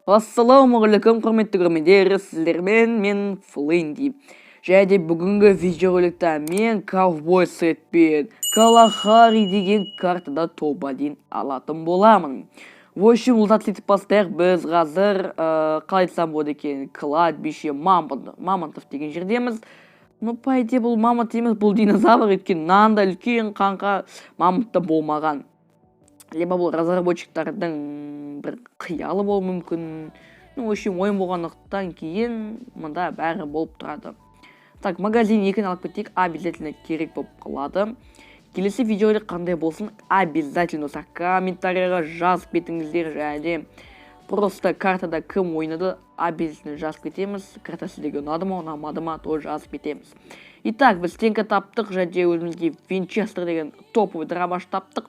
Ассалаумағалейкум, құрметті көрермендер, сіздермен мен Флэнди. Және бүгінгі видеороликта мен ковбой сетпен Калахари деген картада тобадин алатын боламын. В общем, ұлтатлетіп бастайық. Біз қазір қалай айтсам болады екен, кладбище мамонтов деген жердеміз. По идее бұл мамонт емес, бұл динозавр, өйткені нанда үлкен қаңқа мамонтта болмаған. Либо бұл разработчиктардың бір қиялы болуы мүмкін. В общем, ойын болғандықтан кейін мында бәрі болып тұрады. Так, магазин екін алып кетейік, обязательно керек болып қалады. Келесі видеолер қандай болсын, обязательно комментарияға жазып кетіңіздер, және просто картада кім ойнады, обязательно жазып кетеміз. Карта сіздерге ұнады ма, ұнамады ма, тоже жазып кетеміз. Итак, біз теңкі таптық, және өзімізге Винчестер деген топовый дробаш таптық.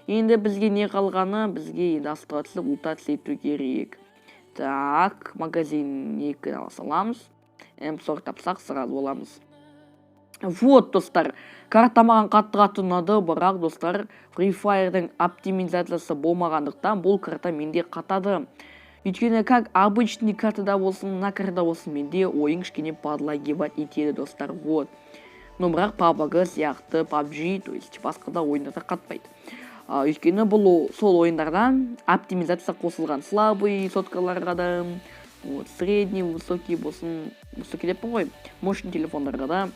Енді бізге не қалғаны, бізге енді остаточно мутация ету керек. Так, магазин екі аламыз. М40 тапсақ сразу боламыз. Вот, достар, карта маған қатты ұнады, бірақ, достар, Free Fire'дың оптимизациясы болмағандықтан бұл карта менде қатады. Өйткені, как обычный картада болсын, мына картада болсын, менде ойын кішкене подлагивать етеді, достар. Вот. Но бірақ PUBG сияқты, PUBG, то есть басқада ойындарда қатпайды. Өйткені бұл сол ойындардан оптимизация қосылған. Слабый соткаларға да, средний, высокий болсын, высокий деппін ғой, мощный телефондарға да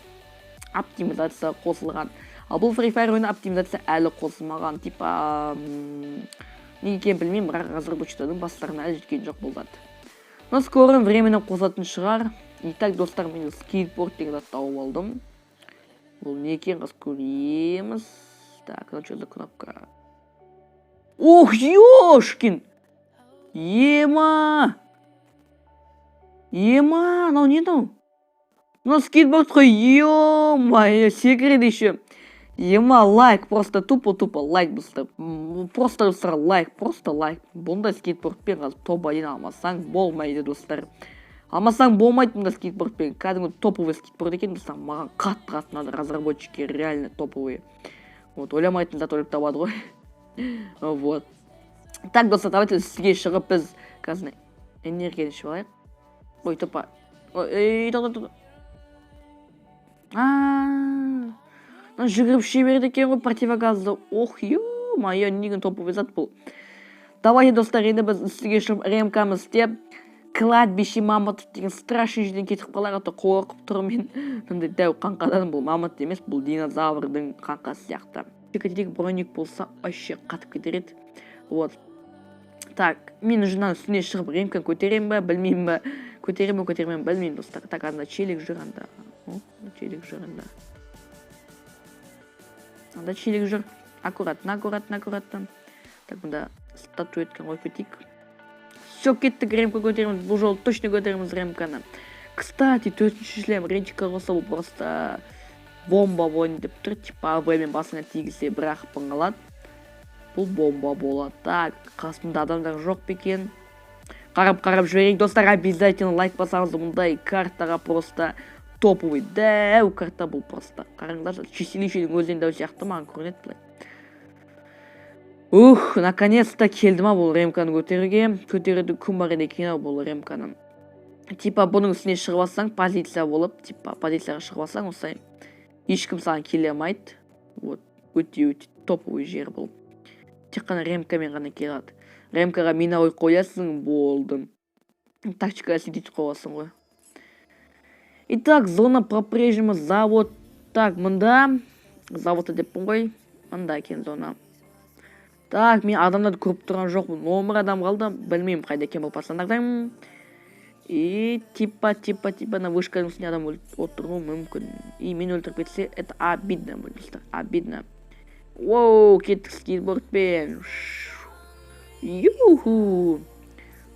оптимизация қосылған. Ал бұл Free Fire ойыны оптимизация әлі қосылмаған. Типа, не екен білмеймін, бірақ разработчиктардың бастарына әлі жеткен жоқ болды. Но скоро временно қосатын шығар. Итак, достар, мен скейтборд деген зат тауып алдым. Бұл не екен, қыз көреміз. Так, ну что за кнопка? Ох, ёшкин! Ема, ну не ну? Ну скейтборд қой, ё-моё, секрет еще. Ема, лайк, просто тупо лайк бұсты. Просто достар, лайк, просто лайк. Бұнда скейтбордпен қазір топ-1 алмасаң болмайды, достар. Алмасаң болмайды бұнда скейтбордпен. Кәдімгі топовый скейтборд екен, достар, маған қатты надо, разработчики реально топовые. Вот, ойламайтын зат ойлап табады ғой. Вот. Так, достар, давайте сізге шығып біз қазір энергияны ішіп алайық. Ой, топа. Ой, жүгіріп ше береді екен ғой противогазды. Ох, ё-моё, неген топовый зат бұл. Давайте, достар, енді біз сізге шығып ремкамыз істеп, кладбище мамонтов деген страшный жерден кетіп қалайық, ата қорқып тұрмын мен. Мындай дәу қаңқадан, бұл мамонт емес, бұл динозаврдың қаңқасы сияқты. Кетерек броник болса, вообще қатып кетереді. Вот. Так, мен жынан үстіне шығып ремканы көтерем ба, білмеймін ба, көтерем ба, білмеймін, достар. Так, анда челик жүр, анда. Челик жүр, анда. Анда челик жүр. Аккуратно. Так, мұнда статуэтка қойып кетейік. Все, кеттік, ремка көтереміз. Бұл жолы точно көтереміз ремканы. Кстати, 4-ші шлем ренчика қоса, бұл просто бомба болайын деп тұр. Типа, аваймен басына тигісе бірақ пыңғалады. Бұл бомба болады. Так, қасымда адамдар жоқ бекен. Қарап жіберейік, достар, обязательно лайк басаңыз. Мұндай картаға просто топовый. Дәу карта бұл просто. Қараңдар, чистилищенің өзінен дәу сияқты маған көрінеді бұлай. Ух, наконец-то келді ма бұл ремканы көтеруге. Көтеруді күн бар екен бұл ремканы. Типа, бұның үстіне шығып алсаң, позиция болып, типа, позицияға шығып алсаң, осылай ешкім саған келе алмайды. Вот, өте топовый жер бұл. Тек қана ремкамен ғана келеді. Ремкаға мина ой қоясың, болды. Тактика сидетіп қоясың ғой. Итак, зона по-прежнему завод. Так, мұнда заводта деппін ғой. Мұнда екен зона. Так, мен адамдарды көріп тұрған жоқпын. Номер адам қалды, білмеймін қайда екен бұл пацандардан. И типа на вышканың үстіне адам отыруы мүмкін. И мен өлтіріп кетсе, это обидно, достар, обидно. Воу, кеттік скейтбордпен. Юху.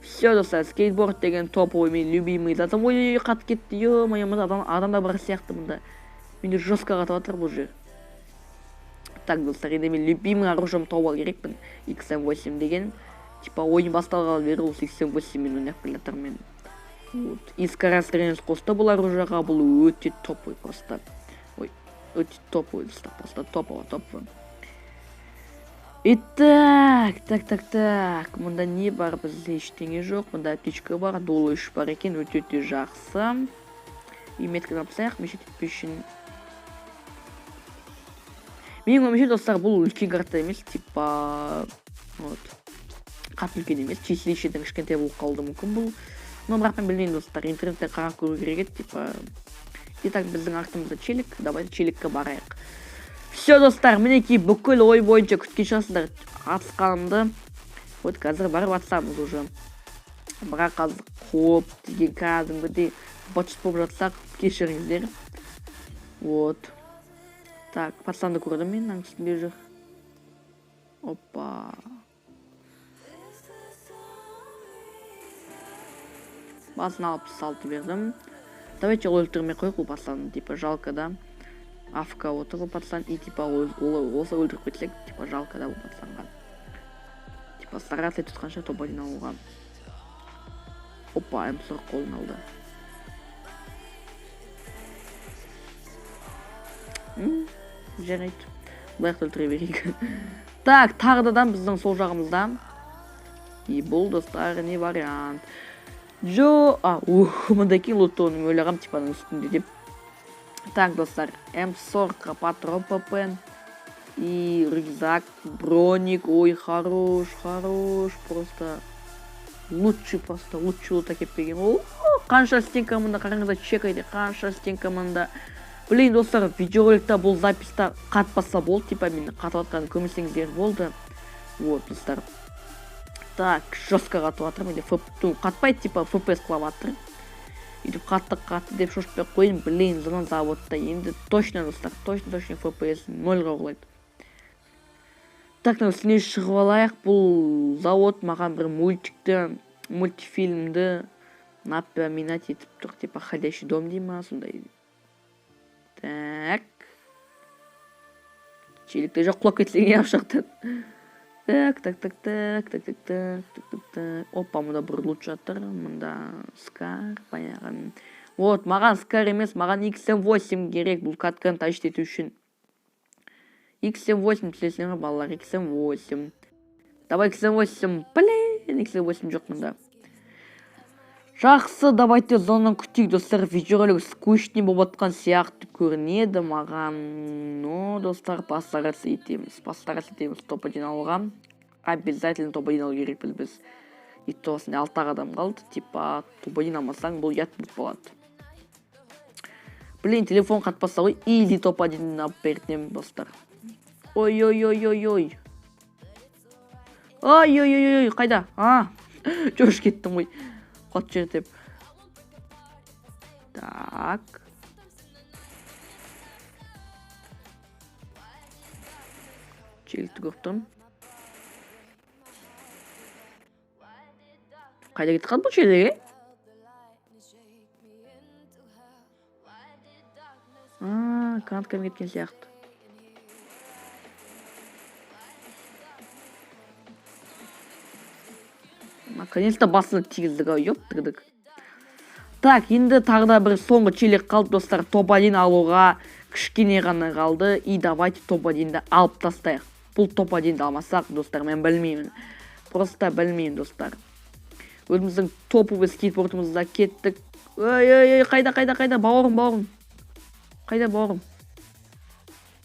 Все, достар, скейтборд деген топовый, мен любимый затым. Ой, қатып кетті, ё-моё, адамда бар сияқты мұнда. Менде жестко қатып атыр бұл жер. Так, достар, енді мен любимый оружием тауып ал керекпін. XM8 деген. Типа, ойын басталғалы бері ол 88 мен ойнап келе жатырмын. Вот. И скорострельность қосты бұл оружиеға, бұл өте топовый просто. Ой, өте топовый, достар, просто топовый. Итак, Так. Мында не бар? Бізде ештеңе жоқ. Мында аптечка бар, долыш бар екен, өте жақсы. И метка напсақ, мешет етпес үшін. Менің ойымша достар, бұл үлкен карта емес, типа вот. Қатты үлкен емес, числищедің кішкентай болып қалды мүмкін бұл. Но бірақ мен білмеймін достар, интернетте қарап көру керек еді, типа. Итак, біздің артымызда челик, давайте челикке барайық. Все достар, мінекей бүкіл ой бойынша күткен шығарсыздар атысқанымды. Вот қазір барып атсамыз уже. Бірақ қазір қоп деген кәдімгідей бачыт болып жатсақ, кешіріңіздер. Вот. Так, пацанды көрдім мен, аң үстінде жүр. Опа. Басын алып салты бердім. Давайте өлтірмей қойық бұл пацанды, типа жалко да. Афка отыр бұл пацан, и типа осы өлтіріп кетсек, типа жалко да бұл пацанға. Типа стараться тұтқанша топ-1 алуға. Опа, М40 қолын алды. Жарайды. Бұлақты өлтіре берейік. Так, тағыдадан біздің сол жағымызда. И бұл достар не вариант. Мұнда кейін лутоным өліғам типаның үстінде деп. Так, достар, М40 патрон ППН. И рюкзак, броник. Ой, хорош. Просто лучший лут әкеп берген. Қанша стенка мұнда, қараңызда чекайте, қанша стенка мұнда. Блин, достар, видеороликта бұл записта қатпаса болды, типа мені қатыватқанын көмесеңіздер болды. Вот, достар. Так, жестко қатыватыр, менде қатпайды, типа FPS қылаватыр. Үйдіп қатты деп шошпай қойын, блин, зынан заводта. Енді точно, достар, точно FPS 0-ға құлайды. Так, үстіне шығып алайық, бұл завод маған бір мультфильмді напоминать етіп тұр, типа ходящий дом дейма, сондай. Так. Челікті жоқ құлап кетсең ақ шақтан. Так. Опа, мұнда бір лут жатыр, мұнда скар, баяғын. Вот, маған скар емес, маған XM8 керек бұл катканы тәжет ету үшін. XM8 тілесіңі балалар, XM8. Давай XM8, блин, XM8 жоқ мұнда. Жақсы, давайте зонын күтейік, достар, видеоролик скучный болып атқан сияқты көрінеді маған. Но, достар, постараться етеміз топ-1 алуға. Обязательно топ-1 алу керекпіз біз. И то осындай 6 адам қалды, типа топ-1 алмасаң бұл ят болып болады. Блин, телефон қатпаса ғой, изи топ-1 алып бердім, достар. Ой. Қайда? Жош кеттім ғой. Қот жер деп. Так. Челікті көріп тұрмын. Қайда кетті қалды бұл челігі? Канаткам кеткен сияқты. Наконец-то басына тигіздік ау, ёптырдық. Так, енді тағда бір соңғы челек қалды, достар, топ-1 алуға кішкене ғана қалды. И давайте топ-1-ді алып тастайық. Бұл топ-1-ді алмасақ, достар, мен білмеймін. Просто білмеймін, достар. Өзіміздің топовый скейтбордымызда кеттік. Қайда, бауырым. Қайда, бауырым?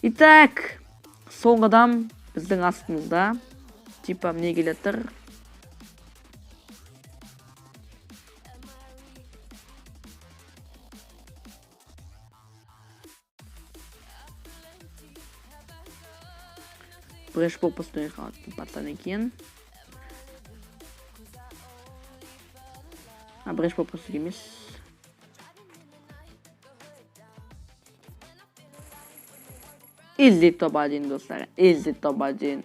Итак, соңғыдан біздің астымызда. Типа, не келетір? Бреш болып постоянно қалатын пацан екен. Бреш болып постоянно емес. Изди топ-1, достар. Изди топ-1.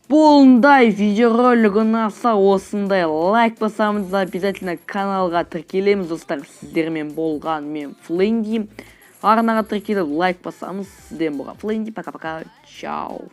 Бұндай видеоролик ұнаса осындай лайк басамыз, обязательно каналға тіркелеміз, достар. Сіздермен болған мен Фленди. Арнаға тіркеліп лайк басамыз. Сізден болған Фленди. Пока-пока. Чао.